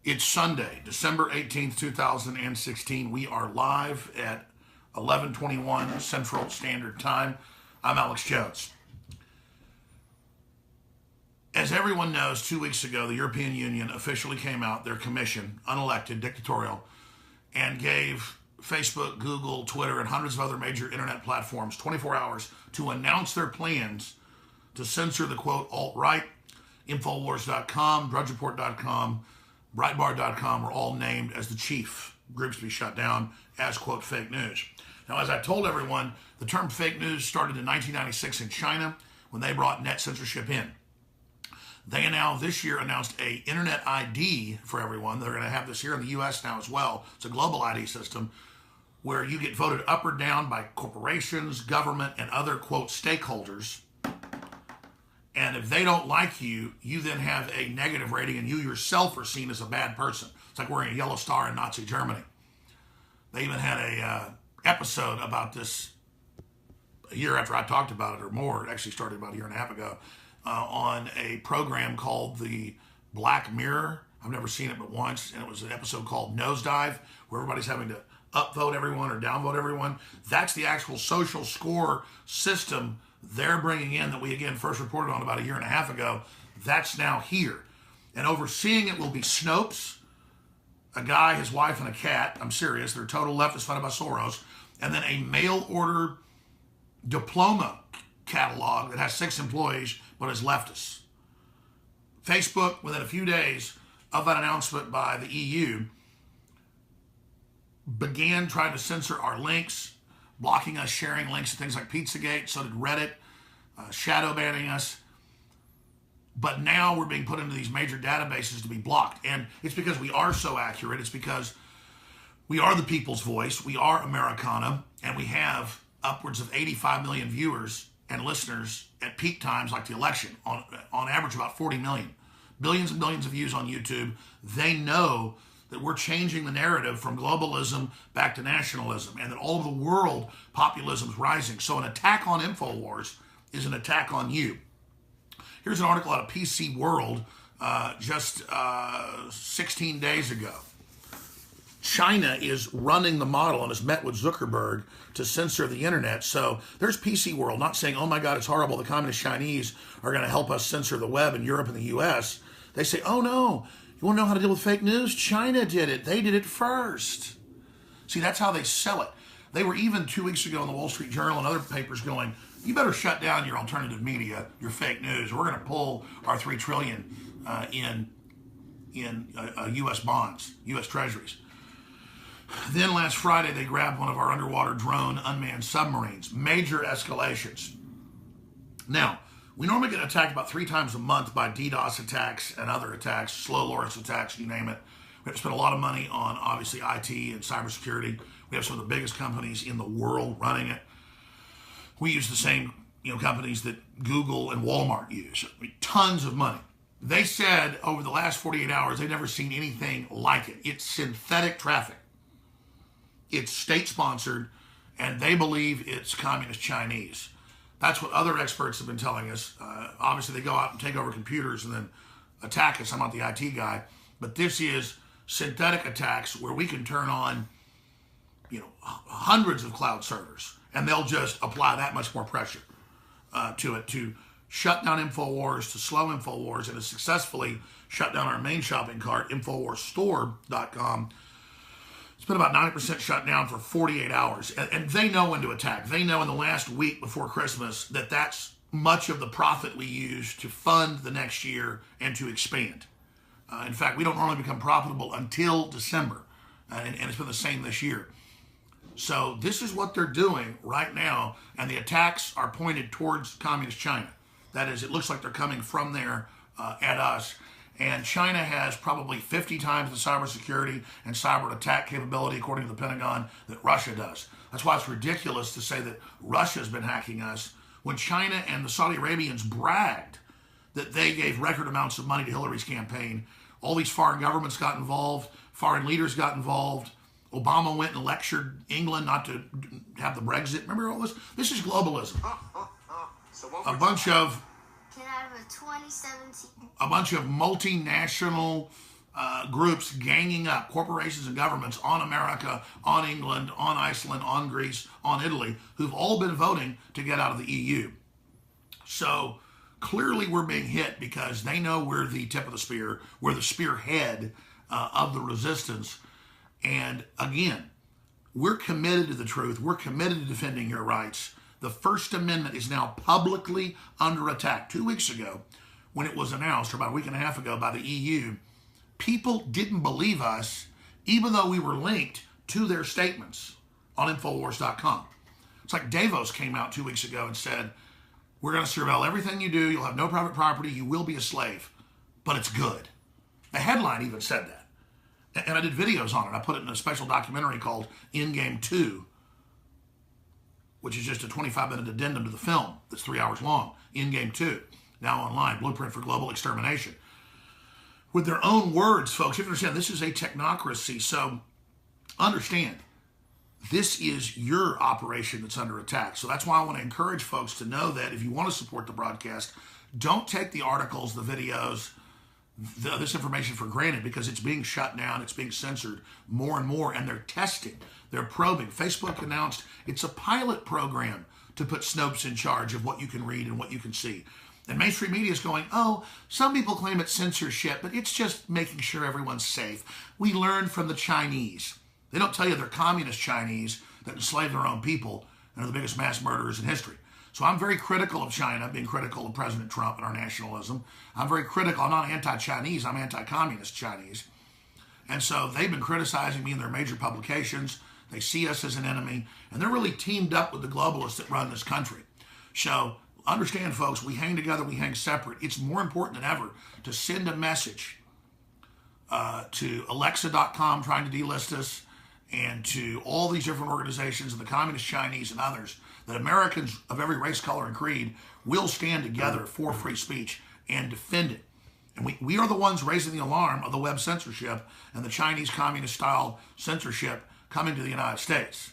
It's Sunday, December 18th, 2016. We are live at 11:21 Central Standard Time. I'm Alex Jones. As everyone knows, 2 weeks ago, the European Union officially came out, their commission, unelected, dictatorial, and gave Facebook, Google, Twitter, and hundreds of other major internet platforms 24 hours to announce their plans to censor the, quote, alt-right. Infowars.com, drudgereport.com, Breitbart.com were all named as the chief groups to be shut down as, quote, fake news. Now, as I told everyone, the term fake news started in 1996 in China when they brought net censorship in. They now this year announced a internet ID for everyone. They're going to have this here in the U.S. now as well. It's a global ID system where you get voted up or down by corporations, government, and other, quote, stakeholders. And if they don't like you, you then have a negative rating and you yourself are seen as a bad person. It's like wearing a yellow star in Nazi Germany. They even had a episode about this a year after I talked about it, or more. It actually started about a year and a half ago, on a program called the Black Mirror. I've never seen it but once, and it was an episode called Nosedive, where everybody's having to upvote everyone or downvote everyone. That's the actual social score system they're bringing in that we, again, first reported on about a year and a half ago. That's now here. And overseeing it will be Snopes, a guy, his wife, and a cat. I'm serious. They're total leftist funded by Soros. And then a mail-order diploma catalog that has 6 employees but is leftist. Facebook, within a few days of that announcement by the EU, began trying to censor our links, blocking us sharing links to things like Pizzagate. So did Reddit, shadow banning us. But now we're being put into these major databases to be blocked. And it's because we are so accurate. It's because we are the people's voice. We are Americana. And we have upwards of 85 million viewers and listeners at peak times like the election. On average, about 40 million. Billions and billions of views on YouTube. They know that we're changing the narrative from globalism back to nationalism, and that all over the world, populism is rising. So an attack on Infowars is an attack on you. Here's an article out of PC World just 16 days ago. China is running the model and has met with Zuckerberg to censor the internet. So there's PC World, not saying, oh my God, it's horrible, the communist Chinese are going to help us censor the web in Europe and the US. They say, oh no, you want to know how to deal with fake news? China did it. They did it first. See, that's how they sell it. They were even 2 weeks ago in the Wall Street Journal and other papers going, you better shut down your alternative media, your fake news. We're going to pull our $3 trillion in U.S. bonds, U.S. treasuries. Then last Friday, they grabbed one of our underwater drone unmanned submarines. Major escalations. Now, we normally get attacked about 3 times a month by DDoS attacks and other attacks, slow Lawrence attacks, you name it. We have to spend a lot of money on, obviously, IT and cybersecurity. We have some of the biggest companies in the world running it. We use the same companies that Google and Walmart use. I mean, tons of money. They said over the last 48 hours, they've never seen anything like it. It's synthetic traffic. It's state-sponsored, and they believe it's communist Chinese. That's what other experts have been telling us. Obviously, they go out and take over computers and then attack us. I'm not the IT guy. But this is synthetic attacks where we can turn on, hundreds of cloud servers, and they'll just apply that much more pressure to it to shut down Infowars, to slow Infowars, and to successfully shut down our main shopping cart, InfowarsStore.com. It's been about 90% shut down for 48 hours. And they know when to attack. They know in the last week before Christmas that that's much of the profit we use to fund the next year and to expand. In fact, we don't normally become profitable until December. And it's been the same this year. So this is what they're doing right now. And the attacks are pointed towards communist China. That is, it looks like they're coming from there at us. And China has probably 50 times the cybersecurity and cyber attack capability, according to the Pentagon, that Russia does. That's why it's ridiculous to say that Russia's been hacking us when China and the Saudi Arabians bragged that they gave record amounts of money to Hillary's campaign. All these foreign governments got involved. Foreign leaders got involved. Obama went and lectured England not to have the Brexit. Remember all this? This is globalism. A bunch of 2017. A bunch of multinational groups ganging up, corporations and governments on America, on England, on Iceland, on Greece, on Italy, who've all been voting to get out of the EU. So clearly we're being hit because they know we're the tip of the spear, we're the spearhead of the resistance. And again, we're committed to the truth. We're committed to defending your rights. The First Amendment is now publicly under attack. 2 weeks ago, when it was announced, or about a week and a half ago by the EU, people didn't believe us, even though we were linked to their statements on Infowars.com. It's like Davos came out 2 weeks ago and said, we're going to surveil everything you do. You'll have no private property. You will be a slave, but it's good. The headline even said that. And I did videos on it. I put it in a special documentary called Endgame 2, which is just a 25-minute addendum to the film that's 3 hours long. Endgame 2, now online, Blueprint for Global Extermination. With their own words, folks, you have to understand, this is a technocracy. So understand, this is your operation that's under attack. So that's why I want to encourage folks to know that if you want to support the broadcast, don't take the articles, the videos, this information for granted, because it's being shut down, it's being censored more and more, and they're testing, they're probing. Facebook announced it's a pilot program to put Snopes in charge of what you can read and what you can see. And mainstream media is going, oh, some people claim it's censorship, but it's just making sure everyone's safe. We learned from the Chinese. They don't tell you they're communist Chinese that enslave their own people and are the biggest mass murderers in history. So I'm very critical of China, being critical of President Trump and our nationalism. I'm very critical. I'm not anti-Chinese. I'm anti-communist Chinese. And so they've been criticizing me in their major publications. They see us as an enemy, and they're really teamed up with the globalists that run this country. So understand, folks, we hang together, we hang separate. It's more important than ever to send a message to Alexa.com trying to delist us, and to all these different organizations and the communist Chinese and others, that Americans of every race, color, and creed will stand together for free speech and defend it. And we are the ones raising the alarm of the web censorship and the Chinese communist-style censorship coming to the United States.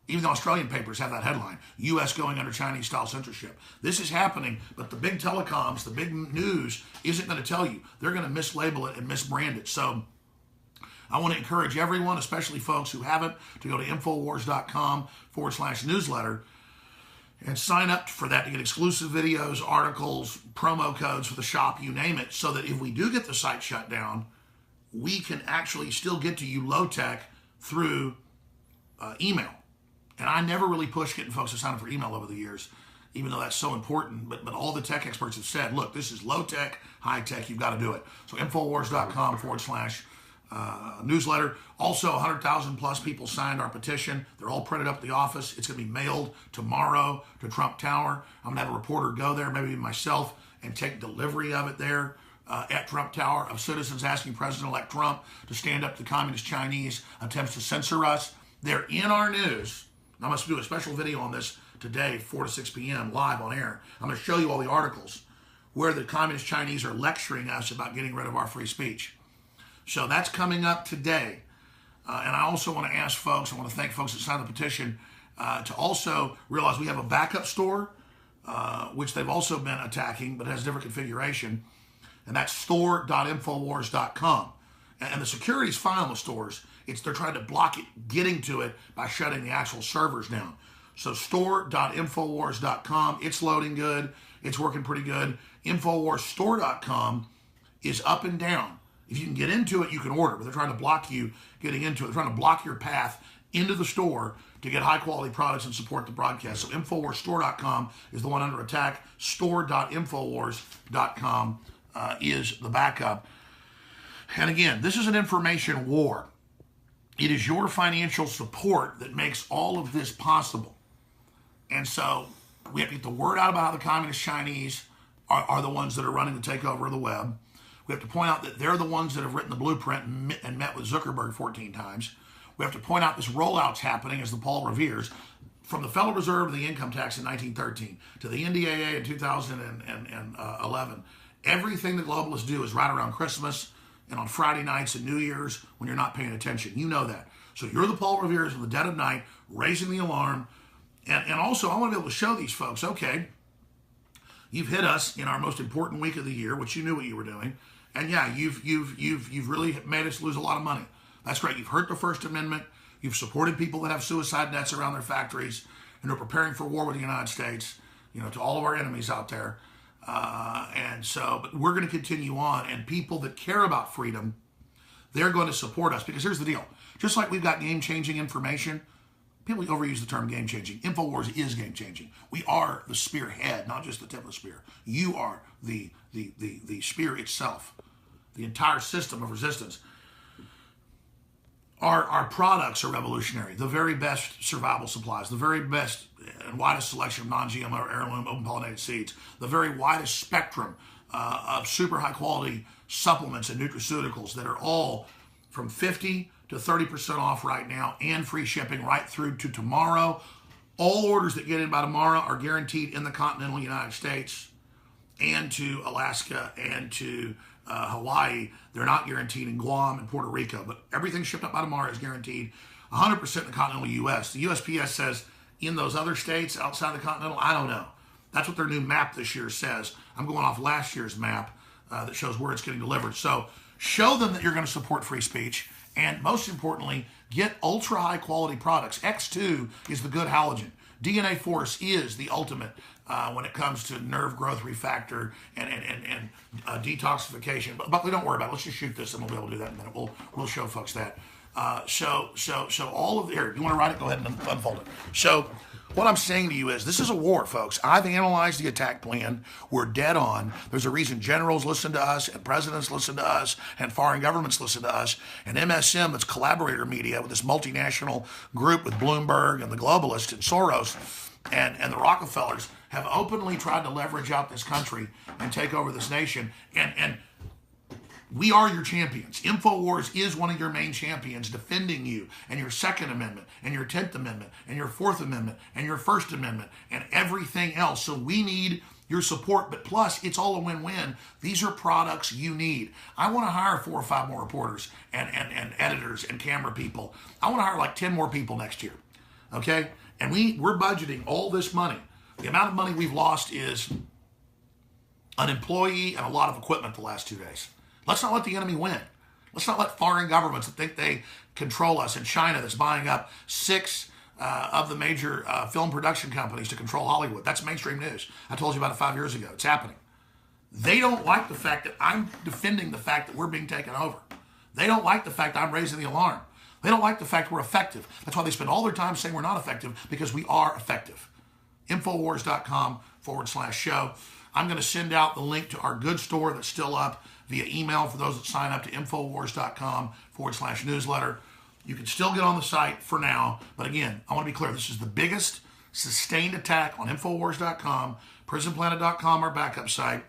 Even the Australian papers have that headline, U.S. going under Chinese-style censorship. This is happening, but the big telecoms, the big news, isn't going to tell you. They're going to mislabel it and misbrand it. So I want to encourage everyone, especially folks who haven't, to go to Infowars.com/newsletter and sign up for that to get exclusive videos, articles, promo codes for the shop, you name it, so that if we do get the site shut down, we can actually still get to you low-tech through email. And I never really pushed getting folks to sign up for email over the years, even though that's so important. But all the tech experts have said, look, this is low-tech, high-tech, you've got to do it. So Infowars.com/newsletter. Also, 100,000 plus people signed our petition. They're all printed up at the office. It's going to be mailed tomorrow to Trump Tower. I'm going to have a reporter go there, maybe myself, and take delivery of it there at Trump Tower, of citizens asking President-elect Trump to stand up to the communist Chinese attempts to censor us. They're in our news. I'm going to do a special video on this today, 4 to 6 p.m., live on air. I'm going to show you all the articles where the communist Chinese are lecturing us about getting rid of our free speech. So that's coming up today. And I also want to ask folks, I want to thank folks that signed the petition, to also realize we have a backup store, which they've also been attacking, but has a different configuration. And that's store.infowars.com. And the security is fine on the stores. They're trying to block it getting to it by shutting the actual servers down. So store.infowars.com, it's loading good. It's working pretty good. Infowarsstore.com is up and down. If you can get into it, you can order, but they're trying to block you getting into it. They're trying to block your path into the store to get high-quality products and support the broadcast. So Infowarsstore.com is the one under attack. Store.infowars.com is the backup. And again, this is an information war. It is your financial support that makes all of this possible. And so we have to get the word out about how the communist Chinese are the ones that are running the takeover of the web. We have to point out that they're the ones that have written the blueprint and met with Zuckerberg 14 times. We have to point out this rollout's happening as the Paul Revere's, from the Federal Reserve to the income tax in 1913 to the NDAA in 2011. Everything the globalists do is right around Christmas and on Friday nights and New Year's when you're not paying attention. You know that. So you're the Paul Revere's in the dead of night, raising the alarm. And also, I want to be able to show these folks, okay, You've hit us in our most important week of the year, which you knew what you were doing. And yeah, you've really made us lose a lot of money. That's great. You've hurt the First Amendment. You've supported people that have suicide nets around their factories and are preparing for war with the United States, to all of our enemies out there. But we're going to continue on, and people that care about freedom, they're going to support us, because here's the deal. Just like we've got game-changing information, people overuse the term game-changing. Infowars is game-changing. We are the spearhead, not just the tip of the spear. You are the spear itself, the entire system of resistance. Our products are revolutionary. The very best survival supplies, the very best and widest selection of non-GMO or heirloom open pollinated seeds, the very widest spectrum of super high quality supplements and nutraceuticals that are all from 50 to 30% off right now, and free shipping right through to tomorrow. All orders that get in by tomorrow are guaranteed in the continental United States and to Alaska and to Hawaii. They're not guaranteed in Guam and Puerto Rico, but everything shipped up by tomorrow is guaranteed 100% in the continental U.S. The USPS says in those other states outside the continental, I don't know. That's what their new map this year says. I'm going off last year's map that shows where it's getting delivered. So show them that you're going to support free speech, and most importantly, get ultra high quality products. X2 is the good halogen. DNA Force is the ultimate when it comes to nerve growth refactor and detoxification. But we don't worry about it. Let's just shoot this, and we'll be able to do that in a minute. We'll show folks that. So all of here. You want to write it? Go ahead and unfold it. So what I'm saying to you is, this is a war, folks. I've analyzed the attack plan. We're dead on. There's a reason generals listen to us, and presidents listen to us, and foreign governments listen to us, and MSM, that's collaborator media with this multinational group with Bloomberg and the globalists and Soros and the Rockefellers, have openly tried to leverage out this country and take over this nation. And we are your champions. Infowars is one of your main champions, defending you and your Second Amendment and your 10th Amendment and your Fourth Amendment and your First Amendment and everything else. So we need your support, but plus it's all a win-win. These are products you need. I want to hire 4 or 5 more reporters and editors and camera people. I want to hire like 10 more people next year, okay? And we're budgeting all this money. The amount of money we've lost is an employee and a lot of equipment the last 2 days. Let's not let the enemy win. Let's not let foreign governments that think they control us, in China that's buying up 6 of the major film production companies to control Hollywood. That's mainstream news. I told you about it 5 years ago. It's happening. They don't like the fact that I'm defending the fact that we're being taken over. They don't like the fact that I'm raising the alarm. They don't like the fact we're effective. That's why they spend all their time saying we're not effective, because we are effective. Infowars.com/show. I'm going to send out the link to our good store that's still up via email for those that sign up to Infowars.com/newsletter. You can still get on the site for now. But again, I want to be clear. This is the biggest sustained attack on Infowars.com, PrisonPlanet.com, our backup site,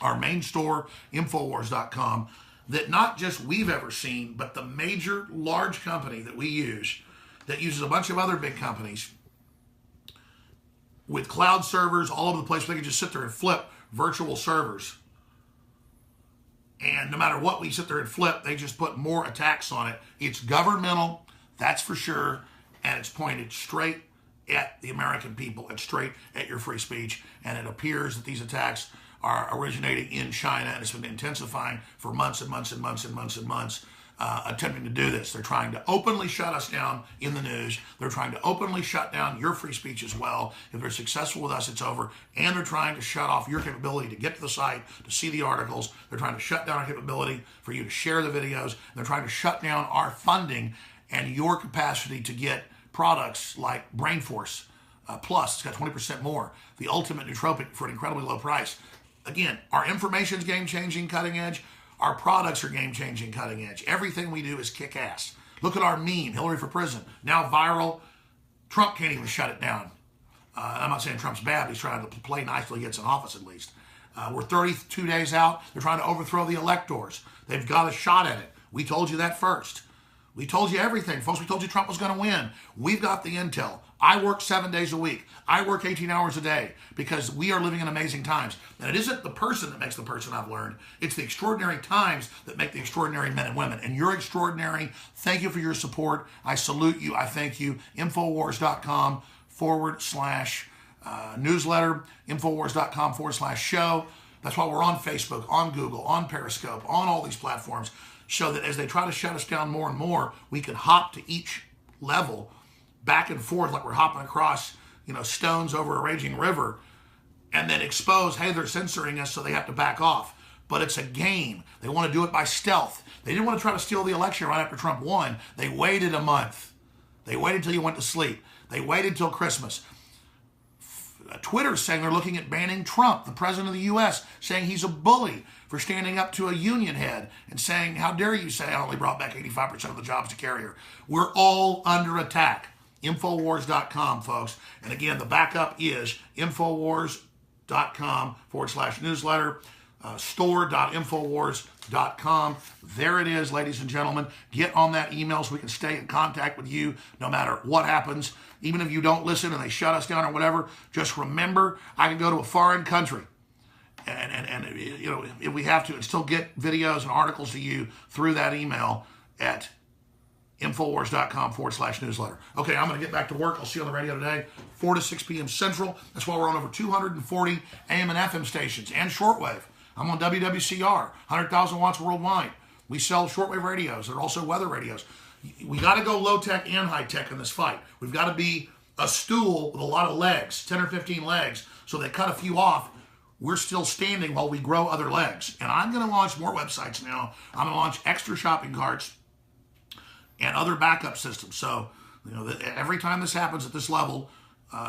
our main store, Infowars.com, that not just we've ever seen, but the major large company that we use, that uses a bunch of other big companies with cloud servers all over the place. They can just sit there and flip virtual servers. And no matter what we sit there and flip, they just put more attacks on it. It's governmental, that's for sure, and it's pointed straight at the American people and straight at your free speech. And it appears that these attacks are originating in China, and it's been intensifying for months and months and months and months and months, attempting to do this. They're trying to openly shut us down in the news. They're trying to openly shut down your free speech as well. If they're successful with us, it's over. And they're trying to shut off your capability to get to the site, to see the articles. They're trying to shut down our capability for you to share the videos. They're trying to shut down our funding and your capacity to get products like Brain Force Plus. It's got 20% more. The ultimate nootropic for an incredibly low price. Again, our information is game-changing, cutting edge. Our products are game-changing, cutting edge. Everything we do is kick-ass. Look at our meme, Hillary for prison. Now viral. Trump can't even shut it down. I'm not saying Trump's bad, but he's trying to play nice till he gets in office at least. We're 32 days out. They're trying to overthrow the electors. They've got a shot at it. We told you that first. We told you everything, folks. We told you Trump was going to win. We've got the intel. I work 7 days a week. I work 18 hours a day because we are living in amazing times. And it isn't the person that makes the person, I've learned. It's the extraordinary times that make the extraordinary men and women. And you're extraordinary. Thank you for your support. I salute you. I thank you. Infowars.com/. newsletter, Infowars.com/show. That's why we're on Facebook, on Google, on Periscope, on all these platforms, so that as they try to shut us down more and more, we can hop to each level back and forth like we're hopping across, stones over a raging river, and then expose, hey, they're censoring us, so they have to back off. But it's a game. They want to do it by stealth. They didn't want to try to steal the election right after Trump won. They waited a month. They waited till you went to sleep. They waited till Christmas. Twitter's saying they're looking at banning Trump, the president of the U.S., saying he's a bully for standing up to a union head and saying, how dare you say I only brought back 85% of the jobs to Carrier. We're all under attack. Infowars.com, folks. And again, the backup is Infowars.com/newsletter, store.infowars.com. There it is, ladies and gentlemen. Get on that email so we can stay in contact with you no matter what happens. Even if you don't listen and they shut us down or whatever, just remember, I can go to a foreign country and if we have to, and still get videos and articles to you through that email at Infowars.com/newsletter. Okay, I'm going to get back to work. I'll see you on the radio today, 4 to 6 p.m. Central. That's why we're on over 240 AM and FM stations and shortwave. I'm on WWCR, 100,000 watts worldwide. We sell shortwave radios. They're also weather radios. We got to go low-tech and high-tech in this fight. We've got to be a stool with a lot of legs, 10 or 15 legs, so they cut a few off. We're still standing while we grow other legs. And I'm going to launch more websites now. I'm going to launch extra shopping carts and other backup systems. So, every time this happens at this level,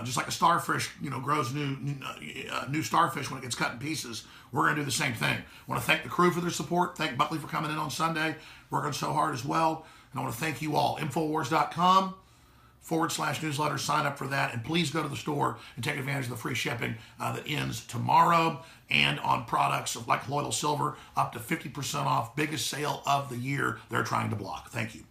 just like a starfish, grows new starfish when it gets cut in pieces, we're going to do the same thing. I want to thank the crew for their support. Thank Buckley for coming in on Sunday, working so hard as well. And I want to thank you all. Infowars.com/newsletter. Sign up for that. And please go to the store and take advantage of the free shipping that ends tomorrow, and on products like colloidal silver, up to 50% off. Biggest sale of the year they're trying to block. Thank you.